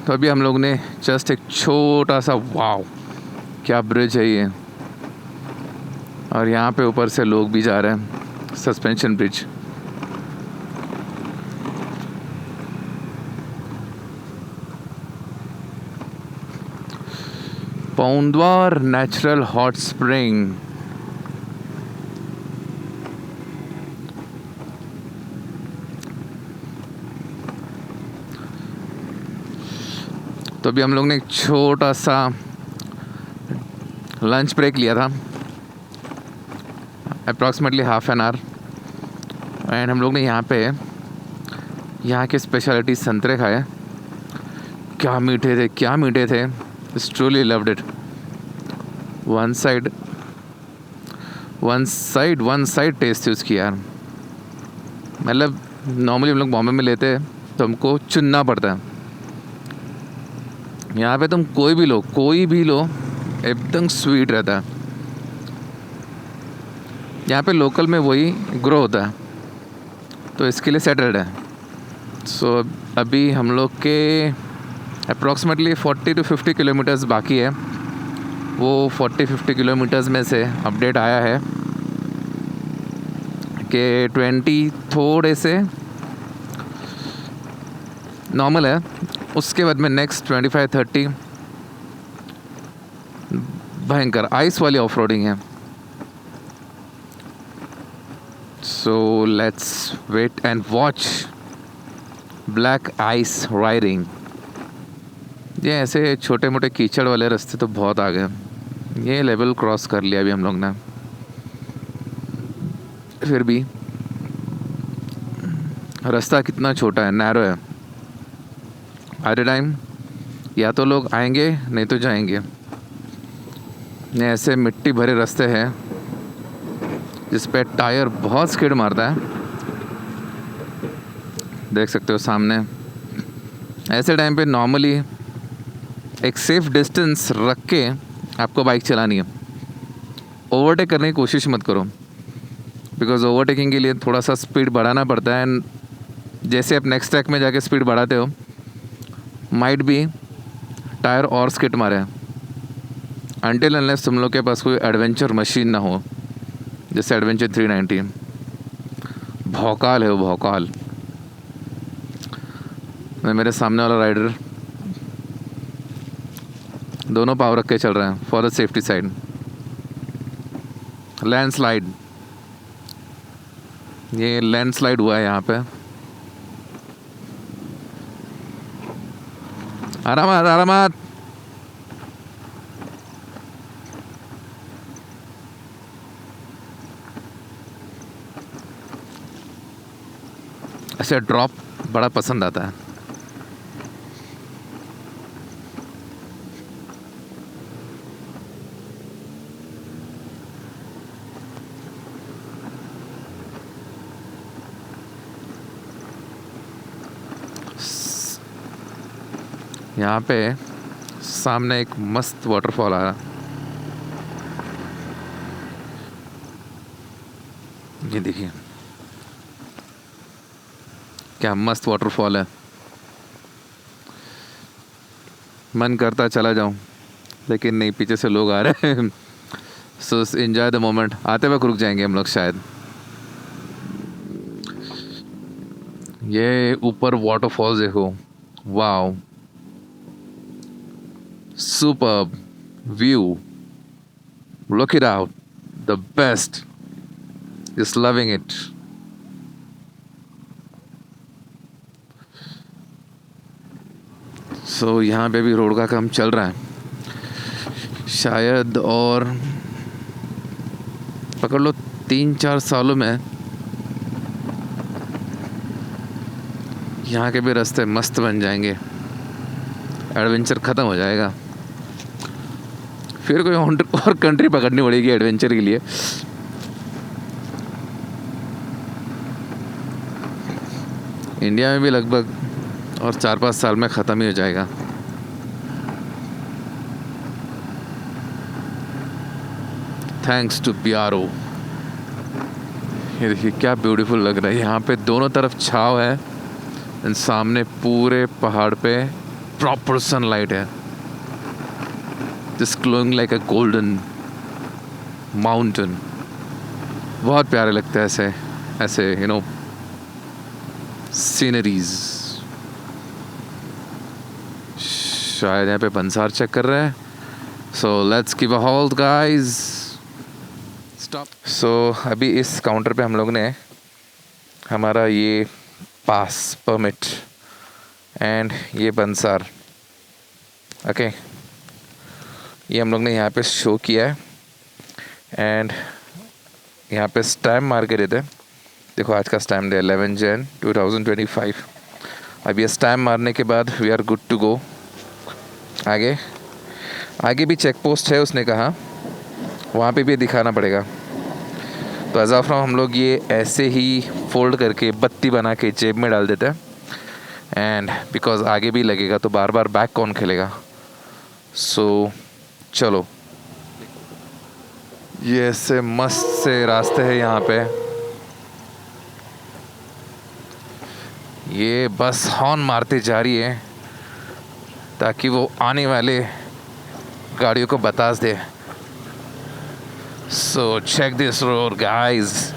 तो अभी हम लोग ने जस्ट एक छोटा सा, वाव क्या ब्रिज है ये, और यहाँ पे ऊपर से लोग भी जा रहे हैं, suspension bridge. Paundwar natural hot spring. तो अभी हम लोग ने एक छोटा सा लंच ब्रेक लिया था, approximately half an hour, and हम लोग ने यहाँ के स्पेशलिटी संतरे खाए। क्या मीठे थे, truly loved it. One side taste थी उसकी यार। मतलब नॉर्मली हम लोग बॉम्बे में लेते हैं तो हमको चुनना पड़ता है, यहाँ पे तुम कोई भी लो एकदम स्वीट रहता है। यहाँ पे लोकल में वही ग्रो होता है, तो इसके लिए सेटल्ड है। सो अभी हम लोग के अप्रॉक्सीमेटली 40 to 50 किलोमीटर्स बाकी है। वो 40-50 किलोमीटर्स में से अपडेट आया है कि 20 थोड़े से नॉर्मल है, उसके बाद में नेक्स्ट 25-30 भयंकर आइस वाली ऑफ रोडिंग है। So let's wait and watch black ice riding. ये ऐसे छोटे मोटे कीचड़ वाले रास्ते तो बहुत आ गए, ये लेवल क्रॉस कर लिया अभी हम लोग ने। फिर भी रास्ता कितना छोटा है, नैरो है। एट ए टाइम या तो लोग आएंगे नहीं तो जाएंगे। ये ऐसे मिट्टी भरे रास्ते हैं जिस पे टायर बहुत स्किड मारता है, देख सकते हो सामने। ऐसे टाइम पे नॉर्मली एक सेफ डिस्टेंस रख के आपको बाइक चलानी है। ओवरटेक करने की कोशिश मत करो, बिकॉज ओवरटेकिंग के लिए थोड़ा सा स्पीड बढ़ाना पड़ता है। एंड जैसे आप नेक्स्ट ट्रैक में जाके स्पीड बढ़ाते हो, माइट भी टायर और स्किट मारे, अनटिल अनलेस तुम लोग के पास कोई एडवेंचर मशीन ना हो, जैसे एडवेंचर 390। भौकाल है वो, भौकाल। मैं मेरे सामने वाला राइडर दोनों पाव रख के चल रहे हैं for the safety side. Landslide, ये लैंडस्लाइड हुआ है यहाँ पे। आरामात। ऐसे ड्रॉप बड़ा पसंद आता है। यहाँ पे सामने एक मस्त वाटरफॉल आ रहा, ये देखिए क्या मस्त वाटरफॉल है। मन करता चला जाऊं लेकिन नहीं, पीछे से लोग आ रहे हैं। So enjoy the moment. आते वक्त रुक जाएंगे हम लोग शायद। ये ऊपर वाटरफॉल देखो, wow, superb view, look it out, the best, just loving it. So यहाँ पे भी रोड का काम चल रहा है शायद, और पकड़ लो 3-4 सालों में यहाँ के भी रास्ते मस्त बन जाएंगे, एडवेंचर ख़त्म हो जाएगा, फिर कोई और कंट्री पकड़नी पड़ेगी एडवेंचर के लिए। इंडिया में भी लगभग और 4-5 साल में ख़त्म ही हो जाएगा। Thanks to PRO। ये देखिए क्या ब्यूटीफुल लग रहा है। यहाँ पे दोनों तरफ छाव है, एंड सामने पूरे पहाड़ पे प्रॉपर सनलाइट है, जस्ट ग्लोइंग लाइक अ गोल्डन माउंटेन। बहुत प्यारे लगते हैं ऐसे ऐसे यू नो सीनरीज। शायद यहाँ पे पंसार चेक कर रहे हैं, so let's give a halt guys, stop. So अभी इस काउंटर पे हम लोग ने हमारा ये पास परमिट एंड ये बंसार, ओके, ये हम लोग ने यहाँ पे शो किया है, एंड यहाँ पे स्टैम्प मार के देते। देखो आज का स्टैम्प है 11 जन 2025। अब ये स्टैम्प मारने के बाद we are good to go. आगे आगे भी चेक पोस्ट है, उसने कहा वहाँ पे भी दिखाना पड़ेगा। तो एज ऑफ नाउ हम लोग ये ऐसे ही फोल्ड करके बत्ती बना के जेब में डाल देते हैं, एंड बिकॉज आगे भी लगेगा तो बार बार बैक कौन खेलेगा। सो चलो, ये ऐसे मस्त से रास्ते हैं यहाँ पे। ये बस हॉर्न मारते जा रही है ताकि वो आने वाले गाड़ियों को बता दे। So check this road guys.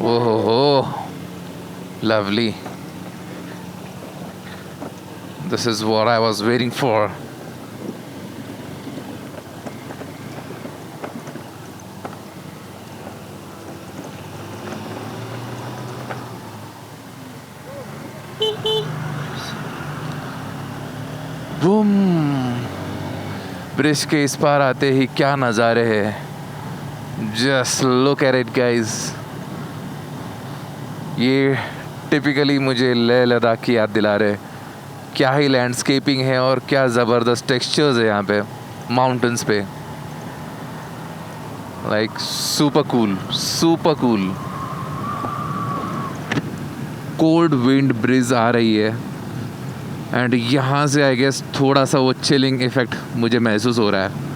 Oh, lovely. This is what I was waiting for. Boom, bridge के इस पार आते ही क्या नज़ारे हैं। Just look at it guys. ये टिपिकली मुझे लेह लद्दाख की याद दिला रहे। क्या ही लैंडस्केपिंग है और क्या ज़बरदस्त टेक्सचर्स है यहाँ पे माउंटेन्स पे। Like super cool, super cool. Cold wind breeze आ रही है, एंड यहाँ से आई गेस थोड़ा सा वो चिलिंग इफेक्ट मुझे महसूस हो रहा है।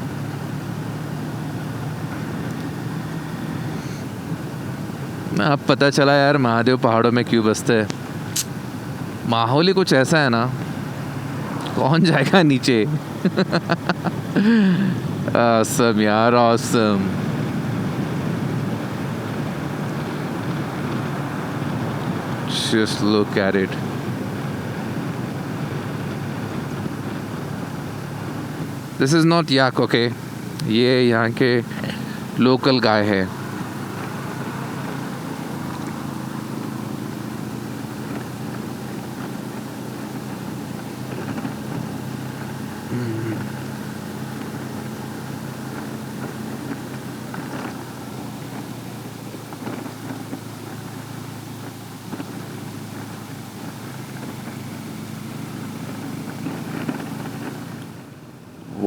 अब पता चला यार महादेव पहाड़ों में क्यों बसते हैं। माहौल ही कुछ ऐसा है ना, कौन जाएगा नीचे। awesome यार, awesome। Just look at it। This is not yak, okay? ये यहाँ के लोकल गाय है,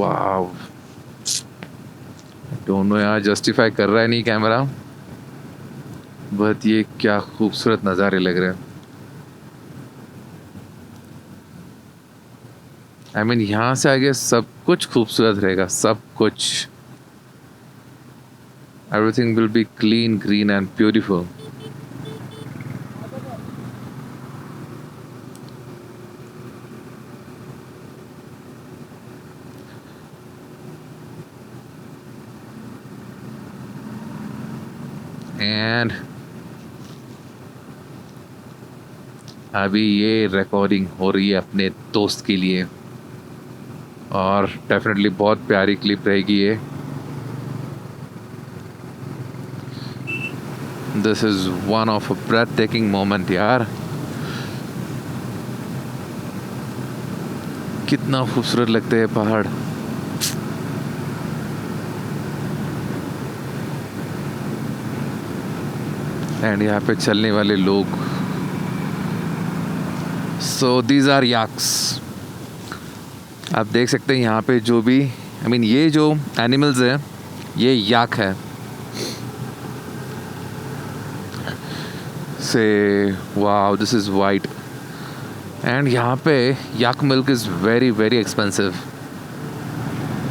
वाह, दोनों यार जस्टिफाई कर रहा है नहीं कैमरा, बट ये क्या खूबसूरत नज़ारे लग रहे हैं। आई मीन यहाँ से आगे सब कुछ खूबसूरत रहेगा, सब कुछ। Everything will be clean, green and beautiful. And अभी ये रिकॉर्डिंग हो रही है अपने दोस्त के लिए, और डेफिनेटली बहुत प्यारी क्लिप रहेगी ये। This is one of a breathtaking moment यार। कितना खूबसूरत लगते हैं पहाड़। एंड यहाँ पे चलने वाले लोग, सो दीज आर याक्स। आप देख सकते हैं यहाँ पे जो भी, आई मीन ये जो एनिमल्स है ये याक है। Say wow, this is white. And यहाँ पे yak milk is very very expensive,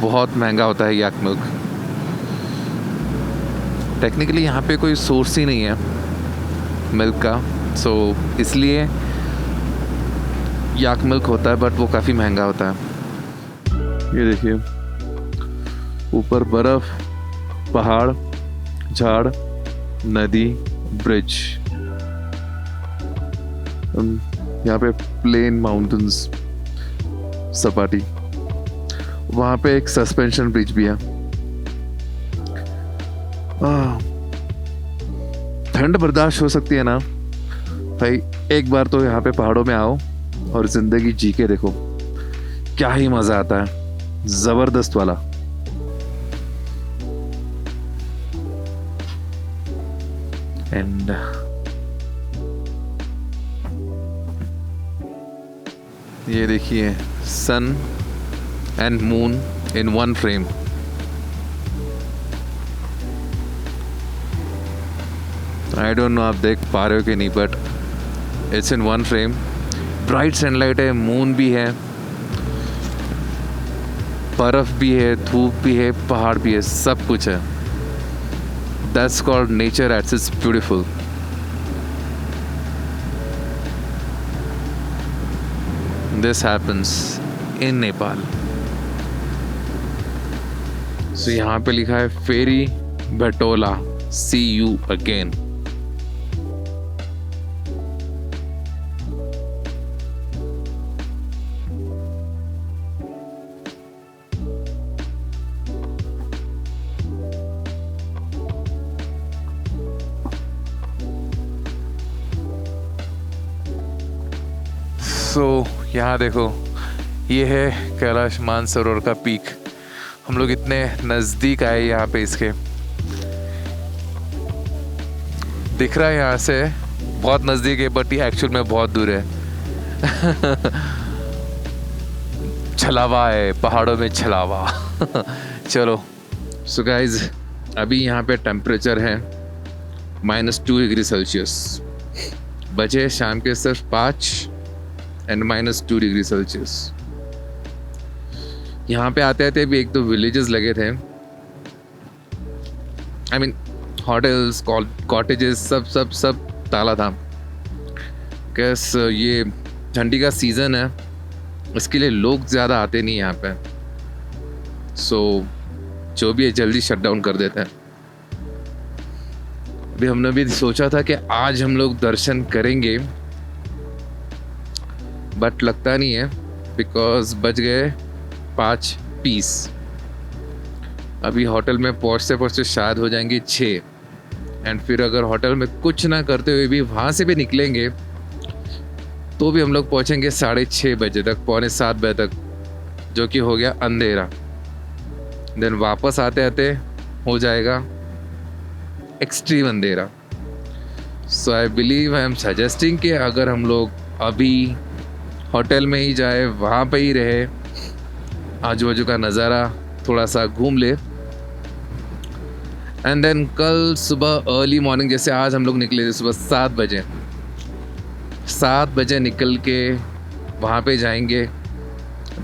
बहुत महंगा होता है याक मिल्क। टेक्निकली यहाँ पे कोई सोर्स ही नहीं है मिल्क का, सो इसलिए याक मिल्क होता है, बट वो काफ़ी महंगा होता है। ये देखिए ऊपर बर्फ, पहाड़, झाड़, नदी, ब्रिज, यहाँ पे प्लेन माउंटेन्स, सपाटी। वहाँ पे एक सस्पेंशन ब्रिज भी है। ठंड बर्दाश्त हो सकती है ना भाई, एक बार तो यहाँ पे पहाड़ों में आओ और जिंदगी जी के देखो, क्या ही मजा आता है, जबरदस्त वाला। एंड ये देखिए sun and moon in one frame. I don't know आप देख पा रहे हो कि नहीं, but it's in one frame. Bright sunlight है, मून भी है, बर्फ भी है, धूप भी है, पहाड़ भी है, सब कुछ है। That's called nature at its beautiful. This happens in Nepal. So यहाँ पे लिखा है फेरी भटोला, सी यू अगेन। सो यहाँ देखो, ये है कैलाश मानसरोवर का पीक। हम लोग इतने नज़दीक आए यहाँ पे, इसके दिख रहा है यहाँ से बहुत नज़दीक है, बट ये एक्चुअल में बहुत दूर है। छलावा है पहाड़ों में, छलावा। चलो सो गाइज, अभी यहाँ पे टेम्परेचर है -2 डिग्री सेल्सियस। बजे शाम के सिर्फ 5 एंड -2 डिग्री सेल्सियस। यहाँ पे आते आते भी एक दो विलेजेस लगे थे, आई मीन होटल्स, कॉटेजेस, सब सब सब ताला था। कैस ये ठंडी का सीज़न है, इसके लिए लोग ज़्यादा आते नहीं यहाँ पे, सो जो भी है जल्दी शट डाउन कर देते हैं। अभी हमने भी सोचा था कि आज हम लोग दर्शन करेंगे, बट लगता नहीं है, बिकॉज बज गए 5:20। अभी होटल में पहुँचते पहुँचते शायद हो जाएंगे 6। एंड फिर अगर होटल में कुछ ना करते हुए भी वहाँ से भी निकलेंगे तो भी हम लोग पहुँचेंगे 6:30 बजे तक, 6:45 बजे तक, जो कि हो गया अंधेरा। देन वापस आते आते हो जाएगा एक्सट्रीम अंधेरा। So I believe, I am suggesting कि अगर हम लोग अभी होटल में ही जाए, वहाँ पे ही रहे, आजू बाजू का नज़ारा थोड़ा सा घूम ले। एंड देन कल सुबह अर्ली मॉर्निंग, जैसे आज हम लोग निकले थे सुबह 7 बजे निकल के वहाँ पे जाएंगे,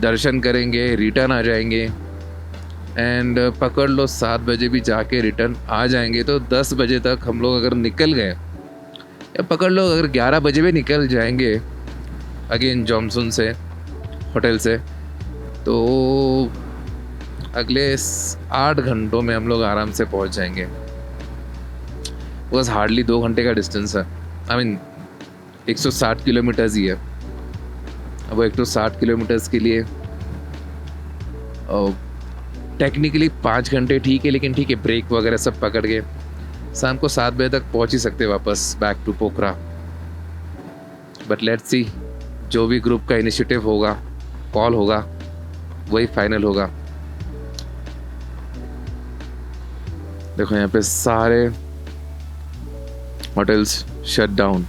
दर्शन करेंगे, रिटर्न आ जाएंगे। एंड पकड़ लो 7 बजे भी जाके रिटर्न आ जाएंगे तो 10 बजे तक हम लोग अगर निकल गए, या पकड़ लो अगर 11 बजे भी निकल जाएंगे अगेन जॉमसन से, होटल से, तो अगले 8 घंटों में हम लोग आराम से पहुंच जाएंगे। बस हार्डली 2 घंटे का डिस्टेंस है। आई मीन 160 किलोमीटर्स ही है। अब 160 किलोमीटर्स के लिए टेक्निकली 5 घंटे ठीक है, लेकिन ठीक है ब्रेक वगैरह सब पकड़ के शाम को 7 बजे तक पहुंच ही सकते वापस back to Pokhara. But let's see, जो भी ग्रुप का इनिशिएटिव होगा, कॉल होगा, वही फाइनल होगा। देखो यहाँ पे सारे होटल्स शट डाउन,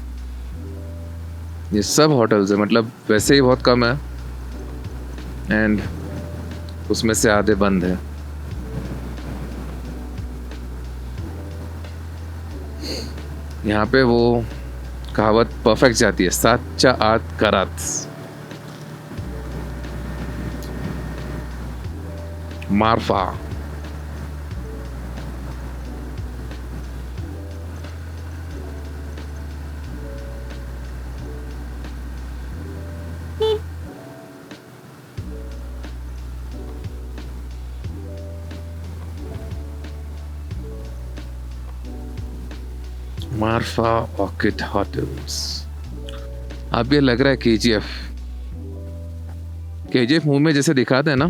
ये सब होटल्स है, मतलब वैसे ही बहुत कम है एंड उसमें से आधे बंद है। यहाँ पे वो कहावत परफेक्ट जाती है, सातच्या आत करात। Marpha Marpha orchid hotels. अब ये लग रहा है केजीएफ मूवी में जैसे दिखाते हैं ना,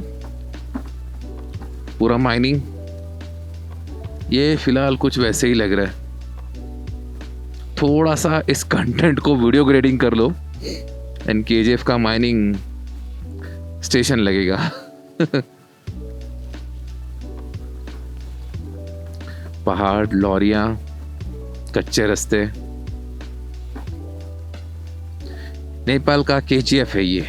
पूरा माइनिंग, ये फिलहाल कुछ वैसे ही लग रहा है। थोड़ा सा इस कंटेंट को वीडियो ग्रेडिंग कर लो एंड केजीएफ का माइनिंग स्टेशन लगेगा। पहाड़, लॉरियां, कच्चे रास्ते, नेपाल का केजीएफ है ये।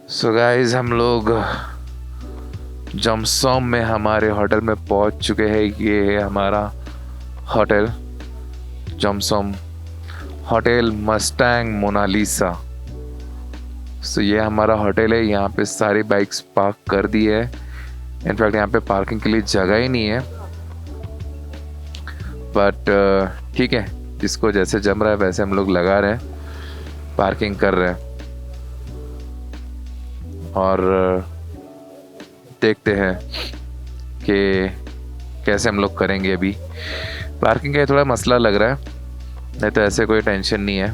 सो गाइस, हम लोग जमसोम में हमारे होटल में पहुंच चुके हैं। ये है हमारा होटल, जमसोम होटल मस्टैंग मोनालिसा। सो ये हमारा होटल है। यहाँ पे सारी बाइक्स पार्क कर दी है। इनफैक्ट यहाँ पे पार्किंग के लिए जगह ही नहीं है, बट ठीक है, जिसको जैसे जम रहा है वैसे हम लोग लगा रहे हैं, पार्किंग कर रहे हैं और देखते हैं कि कैसे हम लोग करेंगे। अभी पार्किंग का थोड़ा मसला लग रहा है, नहीं तो ऐसे कोई टेंशन नहीं है।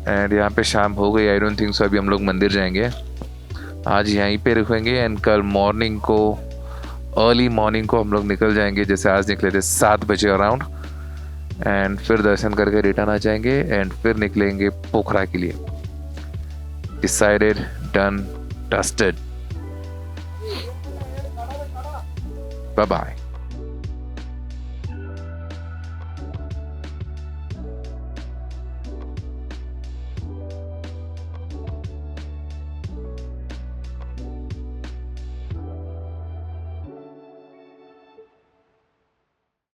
एंड यहाँ पे शाम हो गई, आई डोंट थिंक सो अभी हम लोग मंदिर जाएंगे। आज यहीं पे रुकेंगे एंड कल मॉर्निंग को, अर्ली मॉर्निंग को हम लोग निकल जाएंगे, जैसे आज निकले थे 7 बजे अराउंड, एंड फिर दर्शन करके रिटर्न आ जाएंगे एंड फिर निकलेंगे पोखरा के लिए। Decided, done, dusted. Bye bye.